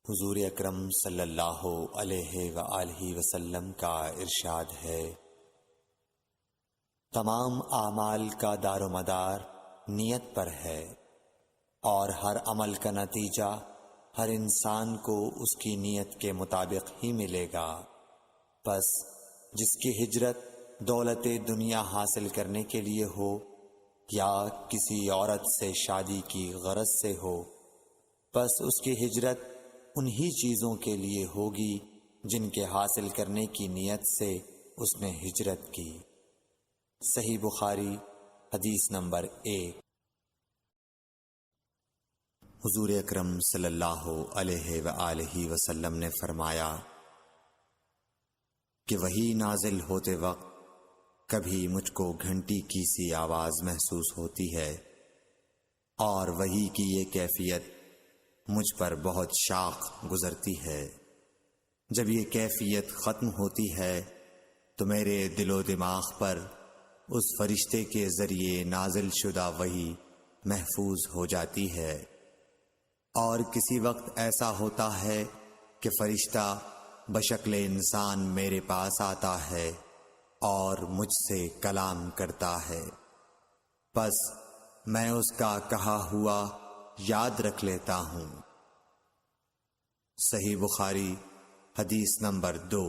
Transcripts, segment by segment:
حضور اکرم صلی اللہ علیہ وآلہ وسلم کا ارشاد ہے، تمام اعمال کا دار و مدار نیت پر ہے، اور ہر عمل کا نتیجہ ہر انسان کو اس کی نیت کے مطابق ہی ملے گا۔ پس جس کی ہجرت دولت دنیا حاصل کرنے کے لیے ہو یا کسی عورت سے شادی کی غرض سے ہو، پس اس کی ہجرت انہی چیزوں کے لیے ہوگی جن کے حاصل کرنے کی نیت سے اس نے ہجرت کی۔ صحیح بخاری حدیث نمبر 1۔ حضور اکرم صلی اللہ علیہ وآلہ وسلم نے فرمایا کہ وحی نازل ہوتے وقت کبھی مجھ کو گھنٹی کی سی آواز محسوس ہوتی ہے، اور وحی کی یہ کیفیت مجھ پر بہت شاق گزرتی ہے۔ جب یہ کیفیت ختم ہوتی ہے تو میرے دل و دماغ پر اس فرشتے کے ذریعے نازل شدہ وحی محفوظ ہو جاتی ہے، اور کسی وقت ایسا ہوتا ہے کہ فرشتہ بشکل انسان میرے پاس آتا ہے اور مجھ سے کلام کرتا ہے، پس میں اس کا کہا ہوا یاد رکھ لیتا ہوں۔ صحیح بخاری حدیث نمبر 2۔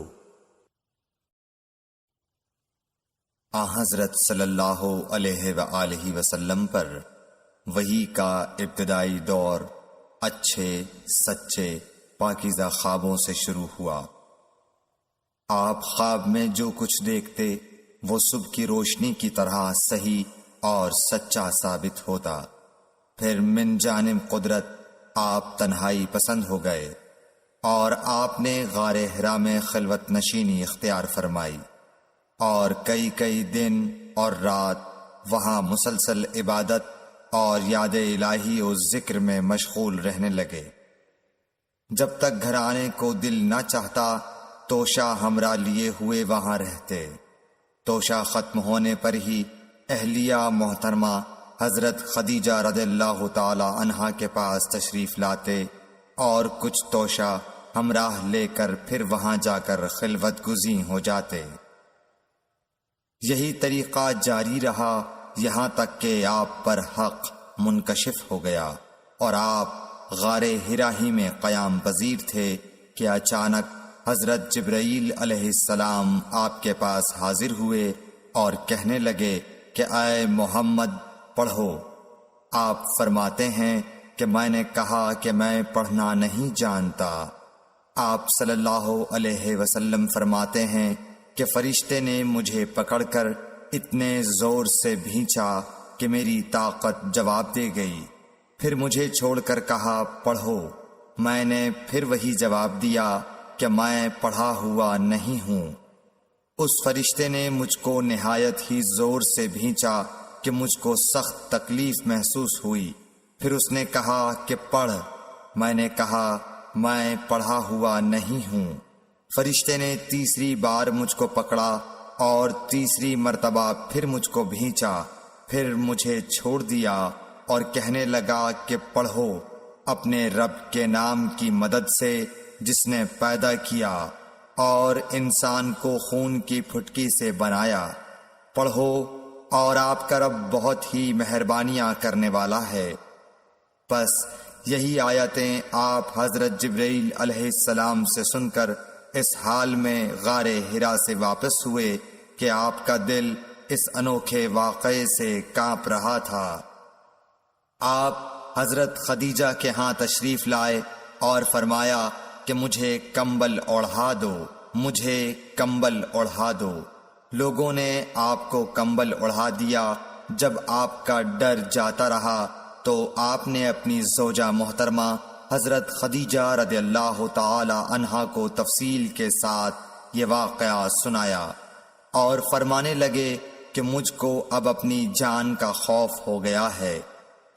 حضرت صلی اللہ علیہ وآلہ وسلم پر وحی کا ابتدائی دور اچھے سچے پاکیزہ خوابوں سے شروع ہوا۔ آپ خواب میں جو کچھ دیکھتے وہ صبح کی روشنی کی طرح صحیح اور سچا ثابت ہوتا۔ پھر من جانب قدرت آپ تنہائی پسند ہو گئے، اور آپ نے غار حرا میں خلوت نشینی اختیار فرمائی، اور کئی دن اور رات وہاں مسلسل عبادت اور یاد الہی و ذکر میں مشغول رہنے لگے۔ جب تک گھر آنے کو دل نہ چاہتا توشہ ہمراہ لیے ہوئے وہاں رہتے۔ توشہ ختم ہونے پر ہی اہلیہ محترمہ حضرت خدیجہ رضی اللہ تعالی عنہا کے پاس تشریف لاتے، اور کچھ توشہ ہمراہ لے کر پھر وہاں جا کر خلوت گزین ہو جاتے۔ یہی طریقہ جاری رہا یہاں تک کہ آپ پر حق منکشف ہو گیا، اور آپ غار حرا ہی میں قیام پذیر تھے کہ اچانک حضرت جبرائیل علیہ السلام آپ کے پاس حاضر ہوئے اور کہنے لگے کہ اے محمد پڑھو۔ آپ فرماتے ہیں کہ میں نے کہا کہ میں پڑھنا نہیں جانتا۔ آپ صلی اللہ علیہ وسلم فرماتے ہیں کہ فرشتے نے مجھے پکڑ کر اتنے زور سے بھینچا کہ میری طاقت جواب دے گئی، پھر مجھے چھوڑ کر کہا پڑھو۔ میں نے پھر وہی جواب دیا کہ میں پڑھا ہوا نہیں ہوں۔ اس فرشتے نے مجھ کو نہایت ہی زور سے بھینچا کہ مجھ کو سخت تکلیف محسوس ہوئی، پھر اس نے کہا کہ پڑھ۔ میں نے کہا میں پڑھا ہوا نہیں ہوں۔ فرشتے نے تیسری بار مجھ کو پکڑا اور تیسری مرتبہ پھر مجھ کو بھینچا، پھر مجھے چھوڑ دیا اور کہنے لگا کہ پڑھو اپنے رب کے نام کی مدد سے جس نے پیدا کیا اور انسان کو خون کی پھٹکی سے بنایا۔ پڑھو اور آپ کا رب بہت ہی مہربانیاں کرنے والا ہے۔ پس یہی آیتیں آپ حضرت جبرائیل علیہ السلام سے سن کر اس حال میں غار حرا سے واپس ہوئے کہ آپ کا دل اس انوکھے واقعے سے کانپ رہا تھا۔ آپ حضرت خدیجہ کے ہاں تشریف لائے اور فرمایا کہ مجھے کمبل اوڑھا دو، مجھے کمبل اوڑھا دو۔ لوگوں نے آپ کو کمبل اوڑھا دیا۔ جب آپ کا ڈر جاتا رہا تو آپ نے اپنی زوجہ محترمہ حضرت خدیجہ رضی اللہ تعالی عنہا کو تفصیل کے ساتھ یہ واقعہ سنایا، اور فرمانے لگے کہ مجھ کو اب اپنی جان کا خوف ہو گیا ہے۔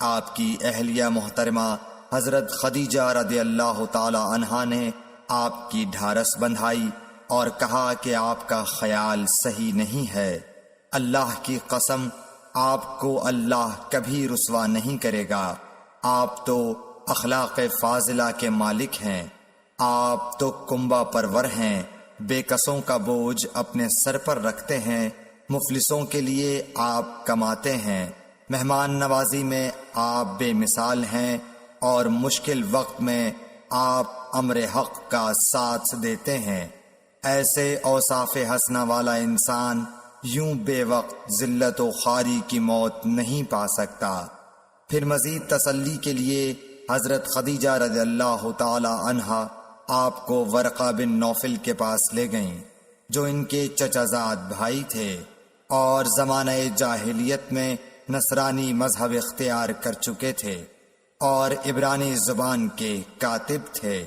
آپ کی اہلیہ محترمہ حضرت خدیجہ رضی اللہ تعالی عنہا نے آپ کی ڈھارس بندھائی اور کہا کہ آپ کا خیال صحیح نہیں ہے۔ اللہ کی قسم آپ کو اللہ کبھی رسوا نہیں کرے گا، آپ تو اخلاق فاضلہ کے مالک ہیں۔ آپ تو کنبہ پرور ہیں، بے کسوں کا بوجھ اپنے سر پر رکھتے ہیں، مفلسوں کے لیے آپ کماتے ہیں، مہمان نوازی میں آپ بے مثال ہیں، اور مشکل وقت میں آپ امر حق کا ساتھ دیتے ہیں۔ ایسے اوصاف حسنہ والا انسان یوں بے وقت ذلت و خواری کی موت نہیں پا سکتا۔ پھر مزید تسلی کے لیے حضرت خدیجہ رضی اللہ تعالی عنہا آپ کو ورقہ بن نوفل کے پاس لے گئیں، جو ان کے چچا زاد بھائی تھے اور زمانہ جاہلیت میں نصرانی مذہب اختیار کر چکے تھے اور عبرانی زبان کے کاتب تھے۔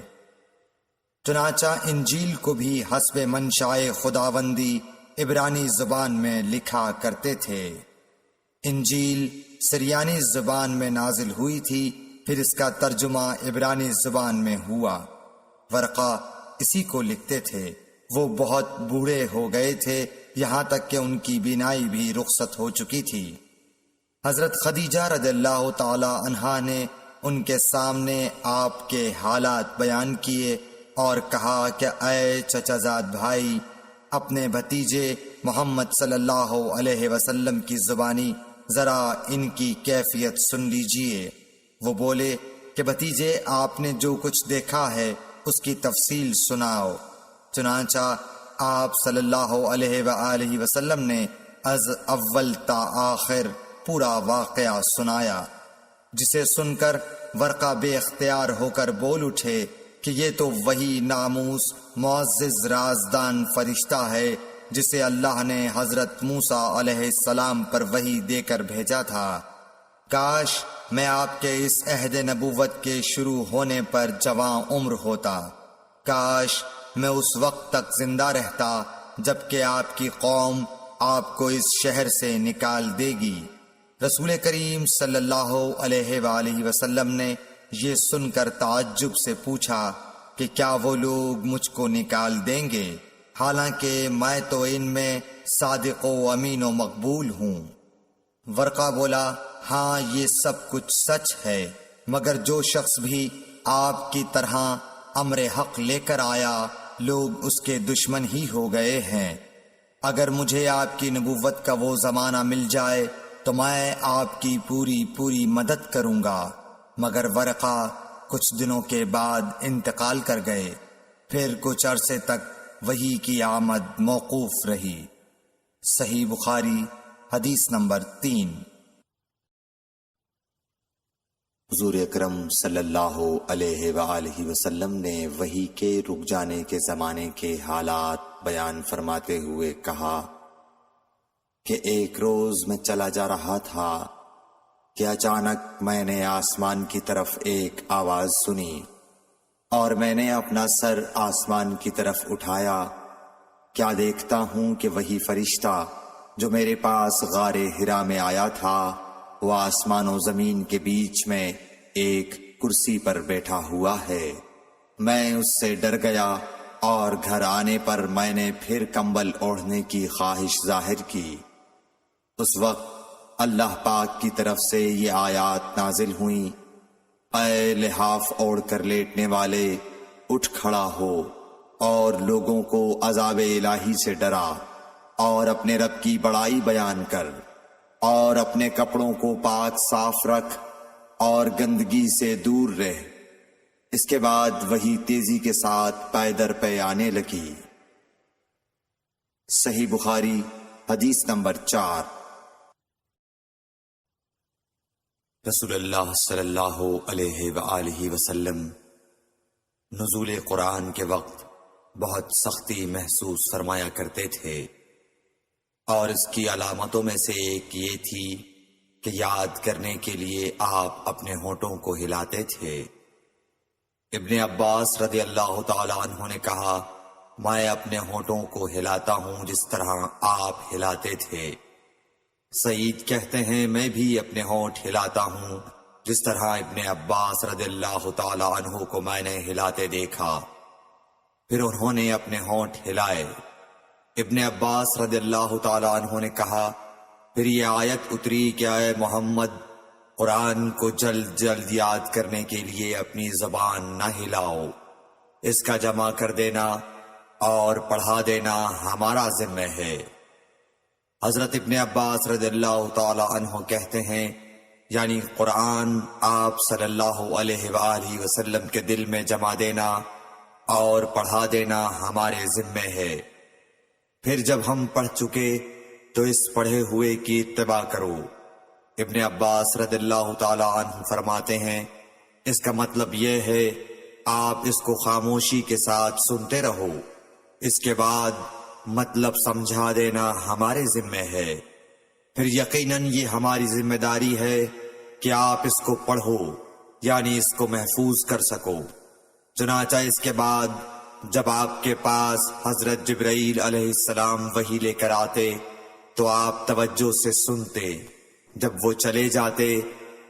چنانچہ انجیل کو بھی حسب منشائے خداوندی عبرانی زبان میں لکھا کرتے تھے۔ انجیل سریانی زبان میں نازل ہوئی تھی، پھر اس کا ترجمہ عبرانی زبان میں ہوا۔ ورقہ اسی کو لکھتے تھے۔ وہ بہت بوڑھے ہو گئے تھے، یہاں تک کہ ان کی بینائی بھی رخصت ہو چکی تھی۔ حضرت خدیجہ رضی اللہ تعالی عنہا نے ان کے سامنے آپ کے حالات بیان کیے اور کہا کہ اے چچا زاد بھائی، اپنے بھتیجے محمد صلی اللہ علیہ وسلم کی زبانی ذرا ان کی کیفیت سن لیجئے۔ وہ بولے کہ بھتیجے، آپ نے جو کچھ دیکھا ہے اس کی تفصیل سناؤ۔ چنانچہ آپ صلی اللہ علیہ وآلہ وسلم نے از اول تا آخر پورا واقعہ سنایا، جسے سن کر ورقہ بے اختیار ہو کر بول اٹھے کہ یہ تو وہی ناموس معزز رازدان فرشتہ ہے جسے اللہ نے حضرت موسیٰ علیہ السلام پر وحی دے کر بھیجا تھا۔ کاش میں آپ کے اس عہد نبوت کے شروع ہونے پر جواں عمر ہوتا، کاش میں اس وقت تک زندہ رہتا جبکہ آپ کی قوم آپ کو اس شہر سے نکال دے گی۔ رسول کریم صلی اللہ علیہ وآلہ وسلم نے یہ سن کر تعجب سے پوچھا کہ کیا وہ لوگ مجھ کو نکال دیں گے، حالانکہ میں تو ان میں صادق و امین و مقبول ہوں۔ ورقہ بولا، ہاں یہ سب کچھ سچ ہے، مگر جو شخص بھی آپ کی طرح امر حق لے کر آیا لوگ اس کے دشمن ہی ہو گئے ہیں۔ اگر مجھے آپ کی نبوت کا وہ زمانہ مل جائے تو میں آپ کی پوری مدد کروں گا، مگر ورقہ کچھ دنوں کے بعد انتقال کر گئے۔ پھر کچھ عرصے تک وحی کی آمد موقوف رہی۔ صحیح بخاری حدیث نمبر 3۔ حضور اکرم صلی اللہ علیہ وآلہ وسلم نے وحی کے رک جانے کے زمانے کے حالات بیان فرماتے ہوئے کہا کہ ایک روز میں چلا جا رہا تھا کہ اچانک میں نے آسمان کی طرف ایک آواز سنی اور میں نے اپنا سر آسمان کی طرف اٹھایا۔ کیا دیکھتا ہوں کہ وہی فرشتہ جو میرے پاس غار حرا میں آیا تھا وہ آسمان و زمین کے بیچ میں ایک کرسی پر بیٹھا ہوا ہے۔ میں اس سے ڈر گیا اور گھر آنے پر میں نے پھر کمبل اوڑھنے کی خواہش ظاہر کی۔ اس وقت اللہ پاک کی طرف سے یہ آیات نازل ہوئیں، اے لحاف اوڑھ کر لیٹنے والے، اٹھ کھڑا ہو اور لوگوں کو عذاب الہی سے ڈرا، اور اپنے رب کی بڑائی بیان کر، اور اپنے کپڑوں کو پاک صاف رکھ اور گندگی سے دور رہ۔ اس کے بعد وہی تیزی کے ساتھ پے در پے آنے لگی۔ صحیح بخاری حدیث نمبر 4۔ رسول اللہ صلی اللہ علیہ وآلہ وسلم نزول قرآن کے وقت بہت سختی محسوس فرمایا کرتے تھے، اور اس کی علامتوں میں سے ایک یہ تھی کہ یاد کرنے کے لیے آپ اپنے ہونٹوں کو ہلاتے تھے۔ ابن عباس رضی اللہ تعالی عنہ نے کہا، میں اپنے ہونٹوں کو ہلاتا ہوں جس طرح آپ ہلاتے تھے۔ سعید کہتے ہیں، میں بھی اپنے ہونٹ ہلاتا ہوں جس طرح ابن عباس رضی اللہ تعالی عنہ کو میں نے ہلاتے دیکھا۔ پھر انہوں نے اپنے ہونٹ ہلائے۔ ابن عباس رضی اللہ تعالی عنہ نے کہا، پھر یہ آیت اتری کہ اے محمد، قرآن کو جلد جلد یاد کرنے کے لیے اپنی زبان نہ ہلاؤ، اس کا جمع کر دینا اور پڑھا دینا ہمارا ذمہ ہے۔ حضرت ابن عباس رضی اللہ تعالی عنہ کہتے ہیں، یعنی قرآن آپ صلی اللہ علیہ وآلہ وسلم کے دل میں جمع دینا اور پڑھا دینا ہمارے ذمہ ہے۔ پھر جب ہم پڑھ چکے تو اس پڑھے ہوئے کی اتباع کرو۔ ابن عباس رضی اللہ تعالی عنہ فرماتے ہیں، اس کا مطلب یہ ہے آپ اس کو خاموشی کے ساتھ سنتے رہو، اس کے بعد مطلب سمجھا دینا ہمارے ذمہ ہے۔ پھر یقیناً یہ ہماری ذمہ داری ہے کہ آپ اس کو پڑھو، یعنی اس کو محفوظ کر سکو۔ چنانچہ اس کے بعد جب آپ کے پاس حضرت جبرائیل علیہ السلام وحی لے کر آتے تو آپ توجہ سے سنتے، جب وہ چلے جاتے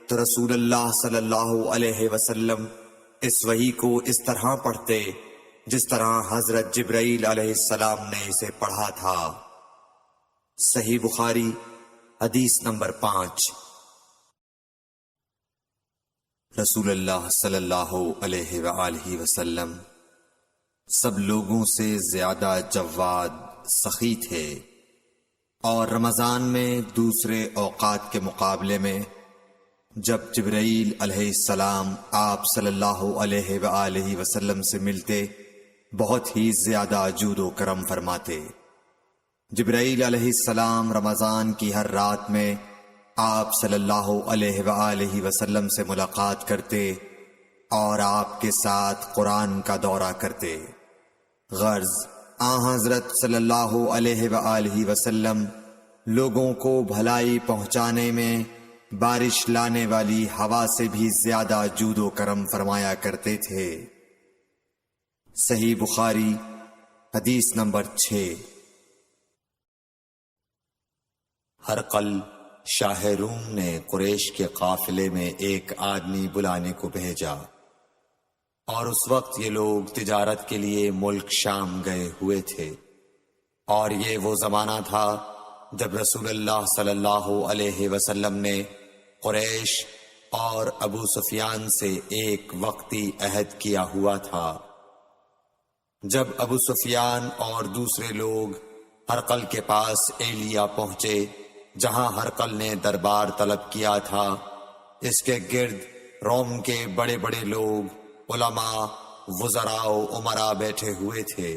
تو رسول اللہ صلی اللہ علیہ وسلم اس وحی کو اس طرح پڑھتے جس طرح حضرت جبرائیل علیہ السلام نے اسے پڑھا تھا۔ صحیح بخاری حدیث نمبر 5۔ رسول اللہ صلی اللہ علیہ وآلہ وسلم سب لوگوں سے زیادہ جواد سخی تھے، اور رمضان میں دوسرے اوقات کے مقابلے میں جب جبرائیل علیہ السلام آپ صلی اللہ علیہ وآلہ وسلم سے ملتے بہت ہی زیادہ جود و کرم فرماتے۔ جبرائیل علیہ السلام رمضان کی ہر رات میں آپ صلی اللہ علیہ وآلہ وسلم سے ملاقات کرتے اور آپ کے ساتھ قرآن کا دورہ کرتے۔ غرض حضرت صلی اللہ علیہ وآلہ وسلم لوگوں کو بھلائی پہنچانے میں بارش لانے والی ہوا سے بھی زیادہ جود و کرم فرمایا کرتے تھے۔ صحیح بخاری حدیث نمبر 6۔ ہرقل شاہ روم نے قریش کے قافلے میں ایک آدمی بلانے کو بھیجا، اور اس وقت یہ لوگ تجارت کے لیے ملک شام گئے ہوئے تھے، اور یہ وہ زمانہ تھا جب رسول اللہ صلی اللہ علیہ وسلم نے قریش اور ابو سفیان سے ایک وقتی عہد کیا ہوا تھا۔ جب ابو سفیان اور دوسرے لوگ ہرقل کے پاس ایلیا پہنچے جہاں ہرقل نے دربار طلب کیا تھا، اس کے گرد روم کے بڑے بڑے لوگ، علماء، وزراء و امراء بیٹھے ہوئے تھے۔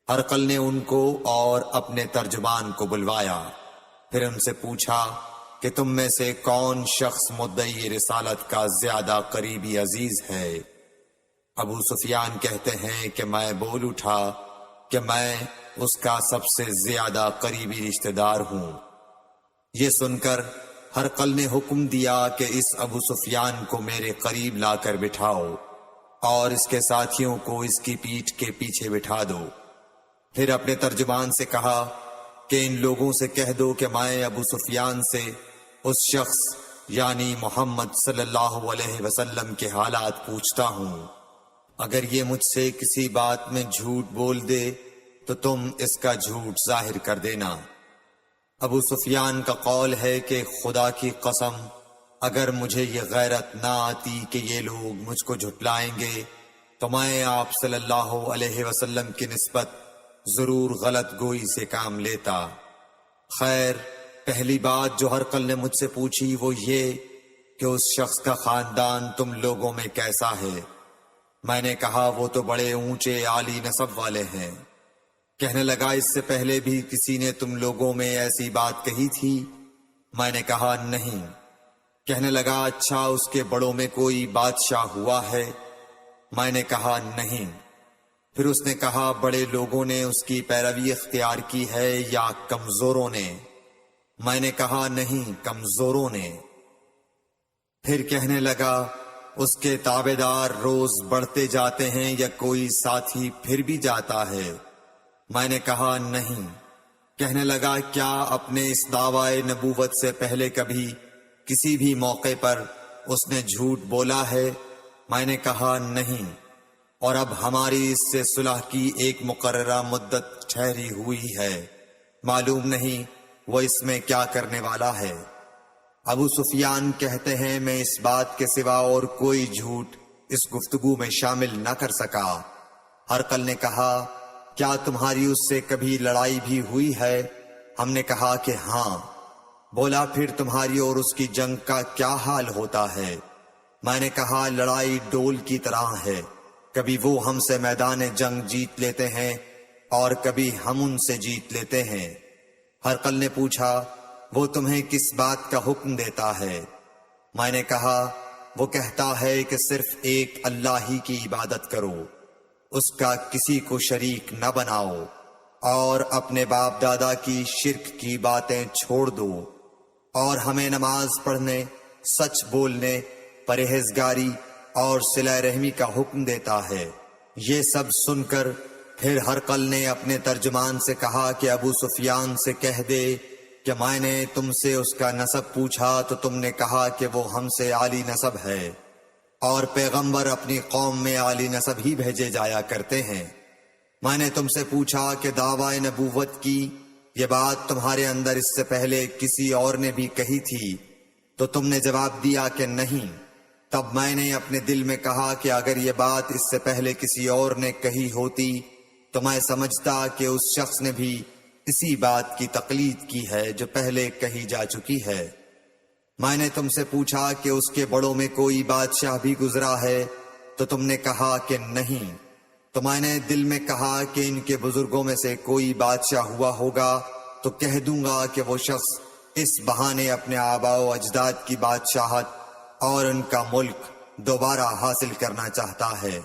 ہرقل نے ان کو اور اپنے ترجمان کو بلوایا، پھر ان سے پوچھا کہ تم میں سے کون شخص مدعی رسالت کا زیادہ قریبی عزیز ہے؟ ابو سفیان کہتے ہیں کہ میں بول اٹھا کہ میں اس کا سب سے زیادہ قریبی رشتہ دار ہوں۔ یہ سن کر ہرقل نے حکم دیا کہ اس ابو سفیان کو میرے قریب لا کر بٹھاؤ اور اس کے ساتھیوں کو اس کی پیٹھ کے پیچھے بٹھا دو۔ پھر اپنے ترجمان سے کہا کہ ان لوگوں سے کہہ دو کہ میں ابو سفیان سے اس شخص یعنی محمد صلی اللہ علیہ وسلم کے حالات پوچھتا ہوں، اگر یہ مجھ سے کسی بات میں جھوٹ بول دے تو تم اس کا جھوٹ ظاہر کر دینا۔ ابو سفیان کا قول ہے کہ خدا کی قسم اگر مجھے یہ غیرت نہ آتی کہ یہ لوگ مجھ کو جھٹلائیں گے تو میں آپ صلی اللہ علیہ وسلم کی نسبت ضرور غلط گوئی سے کام لیتا۔ خیر، پہلی بات جو ہرقل نے مجھ سے پوچھی وہ یہ کہ اس شخص کا خاندان تم لوگوں میں کیسا ہے؟ میں نے کہا وہ تو بڑے اونچے عالی نسب والے ہیں۔ کہنے لگا اس سے پہلے بھی کسی نے تم لوگوں میں ایسی بات کہی تھی؟ میں نے کہا نہیں۔ کہنے لگا اچھا اس کے بڑوں میں کوئی بادشاہ ہوا ہے؟ میں نے کہا نہیں۔ پھر اس نے کہا بڑے لوگوں نے اس کی پیروی اختیار کی ہے یا کمزوروں نے؟ میں نے کہا نہیں، کمزوروں نے۔ پھر کہنے لگا اس کے تابعدار روز بڑھتے جاتے ہیں یا کوئی ساتھی پھر بھی جاتا ہے؟ میں نے کہا نہیں۔ کہنے لگا کیا اپنے اس دعوی نبوت سے پہلے کبھی کسی بھی موقع پر اس نے جھوٹ بولا ہے؟ میں نے کہا نہیں۔ اور اب ہماری اس سے صلح کی ایک مقررہ مدت ٹھہری ہوئی ہے، معلوم نہیں وہ اس میں کیا کرنے والا ہے۔ ابو سفیان کہتے ہیں میں اس بات کے سوا اور کوئی جھوٹ اس گفتگو میں شامل نہ کر سکا ہرقل نے کہا کیا تمہاری اس سے کبھی لڑائی بھی ہوئی ہے؟ ہم نے کہا کہ ہاں۔ بولا پھر تمہاری اور اس کی جنگ کا کیا حال ہوتا ہے؟ میں نے کہا لڑائی ڈول کی طرح ہے، کبھی وہ ہم سے میدان جنگ جیت لیتے ہیں اور کبھی ہم ان سے جیت لیتے ہیں۔ ہرقل نے پوچھا وہ تمہیں کس بات کا حکم دیتا ہے؟ میں نے کہا وہ کہتا ہے کہ صرف ایک اللہ ہی کی عبادت کرو، اس کا کسی کو شریک نہ بناؤ، اور اپنے باپ دادا کی شرک کی باتیں چھوڑ دو، اور ہمیں نماز پڑھنے، سچ بولنے، پرہیزگاری اور صلہ رحمی کا حکم دیتا ہے۔ یہ سب سن کر پھر ہرقل نے اپنے ترجمان سے کہا کہ ابو سفیان سے کہہ دے کہ میں نے تم سے اس کا نسب پوچھا تو تم نے کہا کہ وہ ہم سے عالی نسب ہے، اور پیغمبر اپنی قوم میں عالی نسب ہی بھیجے جایا کرتے ہیں۔ میں نے تم سے پوچھا کہ دعوی نبوت کی یہ بات تمہارے اندر اس سے پہلے کسی اور نے بھی کہی تھی، تو تم نے جواب دیا کہ نہیں۔ تب میں نے اپنے دل میں کہا کہ اگر یہ بات اس سے پہلے کسی اور نے کہی ہوتی تو میں سمجھتا کہ اس شخص نے بھی اسی بات کی تقلید کی ہے جو پہلے کہی جا چکی ہے۔ میں نے تم سے پوچھا کہ اس کے بڑوں میں کوئی بادشاہ بھی گزرا ہے تو تم نے کہا کہ نہیں۔ تو میں نے دل میں کہا کہ ان کے بزرگوں میں سے کوئی بادشاہ ہوا ہوگا تو کہہ دوں گا کہ وہ شخص اس بہانے اپنے آباء و اجداد کی بادشاہت اور ان کا ملک دوبارہ حاصل کرنا چاہتا ہے۔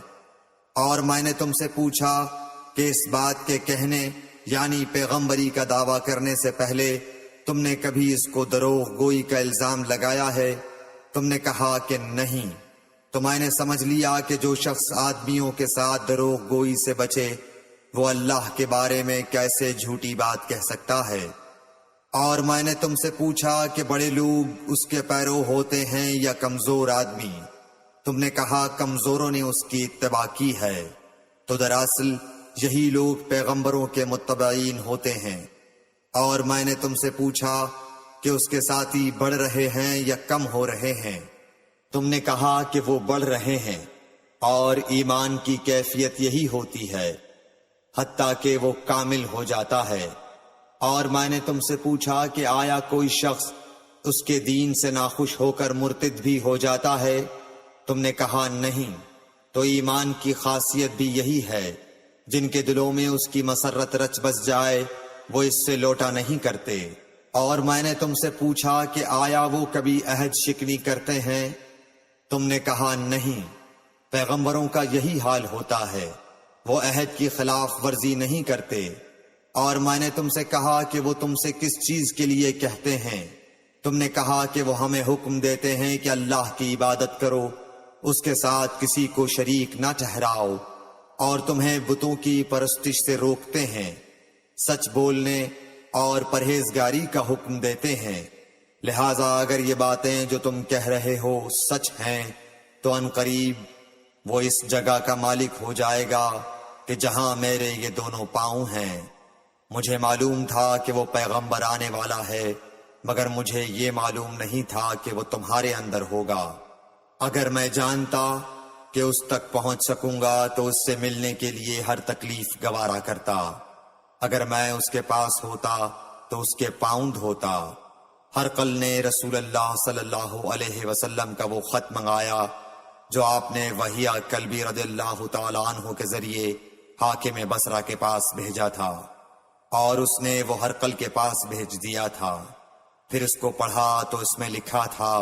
اور میں نے تم سے پوچھا کہ اس بات کے کہنے یعنی پیغمبری کا دعویٰ کرنے سے پہلے تم نے کبھی اس کو دروغ گوئی کا الزام لگایا ہے؟ تم نے کہا کہ نہیں۔ تو میں نے سمجھ لیا کہ جو شخص آدمیوں کے ساتھ دروغ گوئی سے بچے وہ اللہ کے بارے میں کیسے جھوٹی بات کہہ سکتا ہے۔ اور میں نے تم سے پوچھا کہ بڑے لوگ اس کے پیرو ہوتے ہیں یا کمزور آدمی؟ تم نے کہا کمزوروں نے اس کی اتباع کی ہے۔ تو دراصل یہی لوگ پیغمبروں کے متبعین ہوتے ہیں۔ اور میں نے تم سے پوچھا کہ اس کے ساتھی بڑھ رہے ہیں یا کم ہو رہے ہیں؟ تم نے کہا کہ وہ بڑھ رہے ہیں، اور ایمان کی کیفیت یہی ہوتی ہے حتیٰ کہ وہ کامل ہو جاتا ہے۔ اور میں نے تم سے پوچھا کہ آیا کوئی شخص اس کے دین سے ناخوش ہو کر مرتد بھی ہو جاتا ہے؟ تم نے کہا نہیں۔ تو ایمان کی خاصیت بھی یہی ہے، جن کے دلوں میں اس کی مسرت رچ بس جائے وہ اس سے لوٹا نہیں کرتے۔ اور میں نے تم سے پوچھا کہ آیا وہ کبھی عہد شکنی کرتے ہیں؟ تم نے کہا نہیں۔ پیغمبروں کا یہی حال ہوتا ہے، وہ عہد کی خلاف ورزی نہیں کرتے۔ اور میں نے تم سے کہا کہ وہ تم سے کس چیز کے لیے کہتے ہیں؟ تم نے کہا کہ وہ ہمیں حکم دیتے ہیں کہ اللہ کی عبادت کرو، اس کے ساتھ کسی کو شریک نہ ٹھہراؤ، اور تمہیں بتوں کی پرستش سے روکتے ہیں، سچ بولنے اور پرہیزگاری کا حکم دیتے ہیں۔ لہذا اگر یہ باتیں جو تم کہہ رہے ہو سچ ہیں تو ان قریب وہ اس جگہ کا مالک ہو جائے گا کہ جہاں میرے یہ دونوں پاؤں ہیں۔ مجھے معلوم تھا کہ وہ پیغمبر آنے والا ہے، مگر مجھے یہ معلوم نہیں تھا کہ وہ تمہارے اندر ہوگا۔ اگر میں جانتا کہ اس تک پہنچ سکوں گا تو اس سے ملنے کے لیے ہر تکلیف گوارا کرتا۔ اگر میں اس کے پاس ہوتا تو اس کے پاؤں دھوتا۔ ہرقل نے رسول اللہ صلی اللہ علیہ وسلم کا وہ خط منگایا جو آپ نے وحیہ کلبی رضی اللہ تعالیٰ عنہ کے ذریعے حاکم بصرہ کے پاس بھیجا تھا، اور اس نے وہ ہرقل کے پاس بھیج دیا تھا۔ پھر اس کو پڑھا تو اس میں لکھا تھا،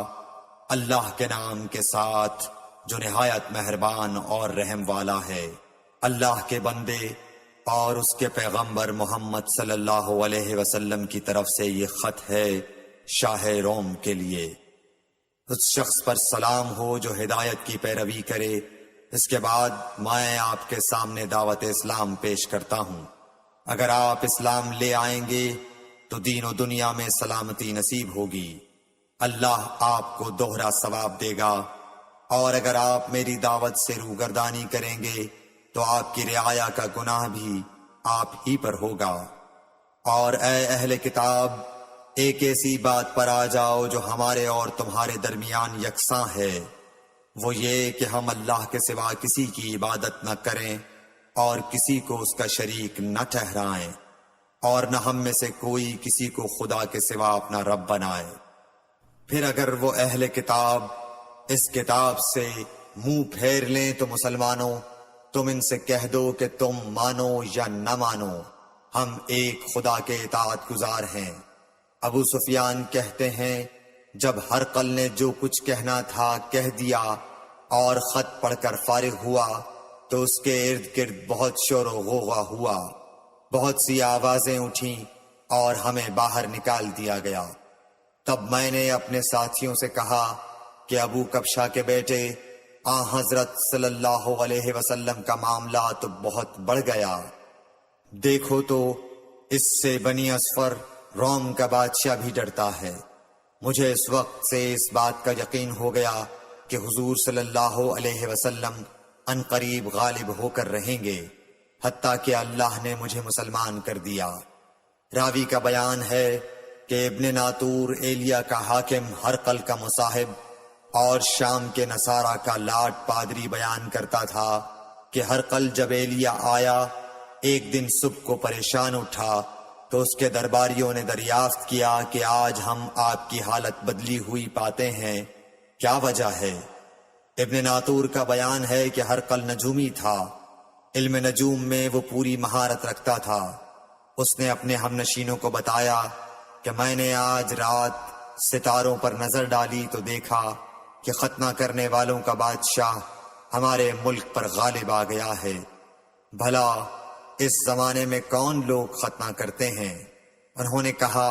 اللہ کے نام کے ساتھ جو نہایت مہربان اور رحم والا ہے۔ اللہ کے بندے اور اس کے پیغمبر محمد صلی اللہ علیہ وسلم کی طرف سے یہ خط ہے شاہ روم کے لیے۔ اس شخص پر سلام ہو جو ہدایت کی پیروی کرے۔ اس کے بعد میں آپ کے سامنے دعوت اسلام پیش کرتا ہوں۔ اگر آپ اسلام لے آئیں گے تو دین و دنیا میں سلامتی نصیب ہوگی، اللہ آپ کو دوہرا ثواب دے گا، اور اگر آپ میری دعوت سے روگردانی کریں گے تو آپ کی رعایا کا گناہ بھی آپ ہی پر ہوگا۔ اور اے اہل کتاب، ایک ایسی بات پر آ جاؤ جو ہمارے اور تمہارے درمیان یکساں ہے، وہ یہ کہ ہم اللہ کے سوا کسی کی عبادت نہ کریں اور کسی کو اس کا شریک نہ ٹھہرائیں، اور نہ ہم میں سے کوئی کسی کو خدا کے سوا اپنا رب بنائے۔ پھر اگر وہ اہل کتاب اس کتاب سے منہ پھیر لیں تو مسلمانوں، تم ان سے کہہ دو کہ تم مانو یا نہ مانو، ہم ایک خدا کے اطاعت گزار ہیں۔ ابو سفیان کہتے ہیں جب ہرقل نے جو کچھ کہنا تھا کہہ دیا اور خط پڑھ کر فارغ ہوا تو اس کے ارد گرد بہت شور و غوغا ہوا، بہت سی آوازیں اٹھیں اور ہمیں باہر نکال دیا گیا۔ تب میں نے اپنے ساتھیوں سے کہا کہ ابو کبشہ کے بیٹے حضرت صلی اللہ علیہ وسلم کا معاملہ تو بہت بڑھ گیا، دیکھو تو اس سے بنی اصفر روم کا بادشاہ بھی ڈرتا ہے۔ مجھے اس وقت سے اس بات کا یقین ہو گیا کہ حضور صلی اللہ علیہ وسلم ان قریب غالب ہو کر رہیں گے، حتیٰ کہ اللہ نے مجھے مسلمان کر دیا۔ راوی کا بیان ہے کہ ابن ناطور ایلیا کا حاکم ہرقل کا مصاحب اور شام کے نصارہ کا لاٹ پادری بیان کرتا تھا کہ ہرقل جب ایلیا آیا ایک دن صبح کو پریشان اٹھا تو اس کے درباریوں نے دریافت کیا کہ آج ہم آپ کی حالت بدلی ہوئی پاتے ہیں، کیا وجہ ہے؟ ابن ناطور کا بیان ہے کہ ہرقل نجومی تھا، علم نجوم میں وہ پوری مہارت رکھتا تھا۔ اس نے اپنے ہم نشینوں کو بتایا کہ میں نے آج رات ستاروں پر نظر ڈالی تو دیکھا کہ ختنہ کرنے والوں کا بادشاہ ہمارے ملک پر غالب آ گیا ہے۔ بھلا اس زمانے میں کون لوگ ختنہ کرتے ہیں؟ انہوں نے کہا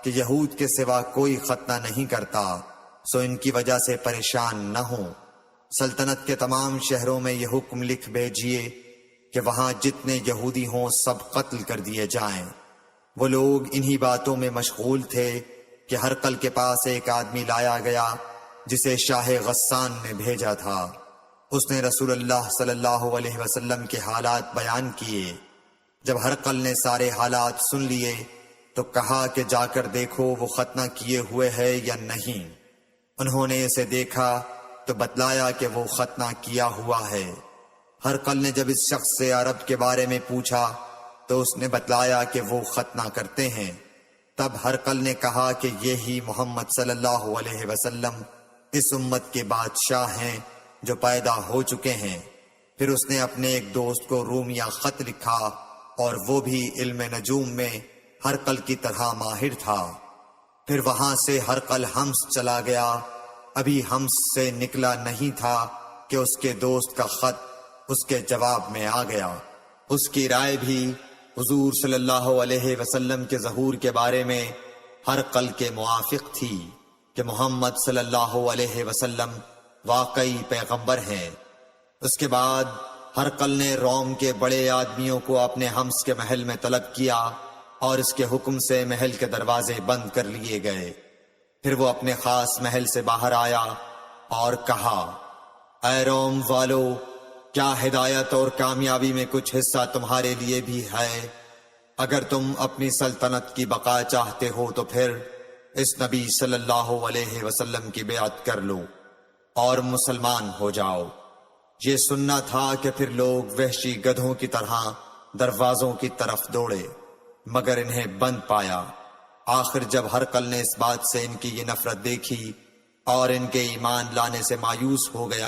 کہ یہود کے سوا کوئی ختنہ نہیں کرتا، سو ان کی وجہ سے پریشان نہ ہوں۔ سلطنت کے تمام شہروں میں یہ حکم لکھ بھیجیے کہ وہاں جتنے یہودی ہوں سب قتل کر دیے جائیں۔ وہ لوگ انہی باتوں میں مشغول تھے کہ ہرقل کے پاس ایک آدمی لایا گیا جسے شاہ غسان نے بھیجا تھا۔ اس نے رسول اللہ صلی اللہ علیہ وسلم کے حالات بیان کیے۔ جب ہرقل نے سارے حالات سن لیے تو کہا کہ جا کر دیکھو وہ ختنہ کیے ہوئے ہے یا نہیں۔ انہوں نے اسے دیکھا تو بتلایا کہ وہ ختنہ کیا ہوا ہے۔ ہرقل نے جب اس شخص سے عرب کے بارے میں پوچھا تو اس نے بتلایا کہ وہ ختنہ کرتے ہیں۔ تب ہرقل نے کہا کہ یہی محمد صلی اللہ علیہ وسلم اس امت کے بادشاہ ہیں جو پیدا ہو چکے ہیں۔ پھر اس نے اپنے ایک دوست کو رومیہ خط لکھا اور وہ بھی علم نجوم میں ہرقل کی طرح ماہر تھا۔ پھر وہاں سے ہرقل حمص چلا گیا، ابھی حمص سے نکلا نہیں تھا کہ اس کے دوست کا خط اس کے جواب میں آ گیا۔ اس کی رائے بھی حضور صلی اللہ علیہ وسلم کے ظہور کے بارے میں ہرقل کے موافق تھی کہ محمد صلی اللہ علیہ وسلم واقعی پیغمبر ہیں۔ اس کے بعد ہرقل نے روم کے بڑے آدمیوں کو اپنے حمص کے محل میں طلب کیا اور اس کے حکم سے محل کے دروازے بند کر لیے گئے۔ پھر وہ اپنے خاص محل سے باہر آیا اور کہا، اے روم والو، کیا ہدایت اور کامیابی میں کچھ حصہ تمہارے لیے بھی ہے؟ اگر تم اپنی سلطنت کی بقا چاہتے ہو تو پھر اس نبی صلی اللہ علیہ وسلم کی بیعت کر لو اور مسلمان ہو جاؤ۔ یہ سننا تھا کہ پھر لوگ وحشی گدھوں کی طرح دروازوں کی طرف دوڑے، مگر انہیں بند پایا۔ آخر جب ہرقل نے اس بات سے ان کی یہ نفرت دیکھی اور ان کے ایمان لانے سے مایوس ہو گیا